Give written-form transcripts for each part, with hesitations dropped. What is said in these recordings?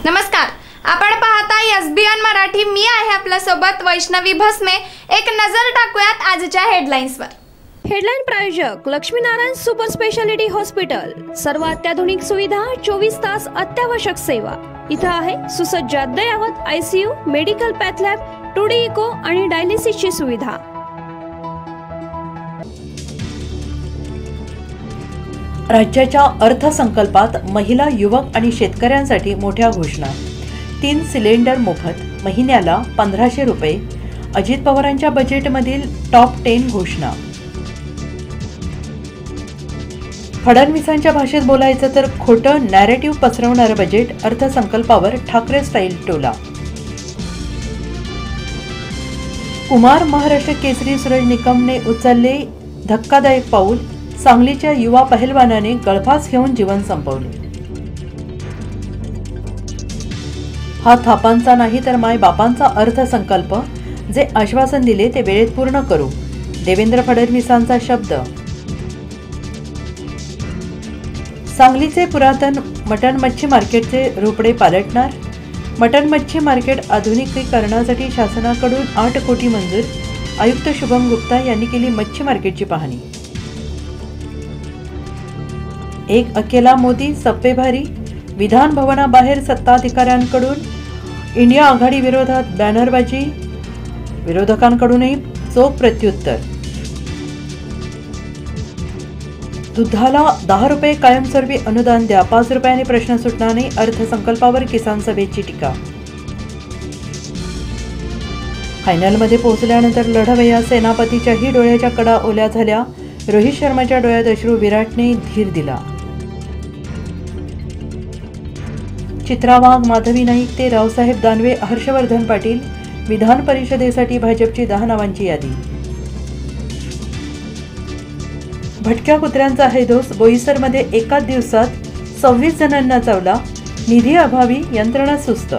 नमस्कार, आपण पाहता एसबीएन मराठी। मी आहे आपल्या सोबत वैष्णवी भस्मे। एक नजर टाकूयात आजच्या हेडलाईन्सवर। हेडलाईन प्रायोजक लक्ष्मीनारायण सुपर स्पेशालिटी हॉस्पिटल। सर्व अत्याधुनिक सुविधा, 24 तास अत्यावश्यक सेवा। इथं आहे सुसज्ज अद्ययावत ICU, medical path lab, 2D echo आणि डायलिसिसची सुविधा। राज्याच्या अर्थसंकल्पात महिला, युवक आणि शेतकऱ्यांसाठी मोठ्या घोषणा। 3 सिलेंडर मोफत, महिन्याला 1500 रुपये। अजित पवारांच्या बजेटमधील टॉप 10 घोषणा। फडणवीसांच्या भाषेत बोलायचं तर खोटं नॅरेटिव्ह पसरवणारं बजेट, अर्थसंकल्पावर ठाकरे स्टाईल टोला। कुमार महाराष्ट्र केसरी सूरज निकमने उचलले धक्कादायक पाऊल। सांगलीच्या युवा पहलवानाने गळफास घेऊन जीवन संपवले। हा थापांचा नाही तर माय बापांचा अर्थसंकल्प। जे आश्वासन दिले ते वेळेत पूर्ण करू, देवेंद्र फडणवीसांचा शब्द। सांगलीचे पुरातन मटण मच्छी मार्केटचे रोपडे पालटणार। मटण मच्छी मार्केट आधुनिकीकरणासाठी शासनाकडून 8 कोटी मंजूर। आयुक्त शुभम गुप्ता यांनी केली मच्छी मार्केटची पाहणी। एक अकेला मोदी सप्पे भारी। विधान भवनाबाहेर सत्ताधिकाऱ्यांकडून इंडिया आघाडी विरोधात बॅनरबाजी, विरोधकांकडूनही चोख प्रत्युत्तर। दुधाला 10 रुपये कायमस्वरूपी अनुदान द्या, 5 रुपयांनी प्रश्न सुटणार नाही। अर्थसंकल्पावर किसान सभेची टीका। फायनलमध्ये पोहोचल्यानंतर लढवय्या सेनापतीच्याही डोळ्याच्या कडा ओल्या झाल्या। रोहित शर्माच्या डोळ्यात अश्रू, विराटने धीर दिला। चित्रा वाघ, माधवी नाईक ते रावसाहेब दानवे, हर्षवर्धन पाटील। विधान परिषदेसाठी भाजपची 10 नावांची यादी। भटक्या कुत्र्यांचा हैदोस। बोईसरमध्ये एकाच दिवसात 26 जणांना चावला। निधी अभावी यंत्रणा सुस्त।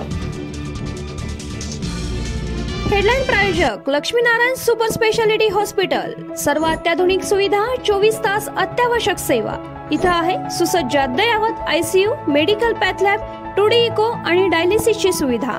हेडलाईन प्रायोजक लक्ष्मीनारायण सुपर स्पेशालिटी हॉस्पिटल। सर्व अत्याधुनिक सुविधा, 24 तास अत्यावश्यक सेवा। इथं आहे सुसज्ज अद्ययावत ICU, medical path lab, 2D echo आणि डायलिसिसची सुविधा।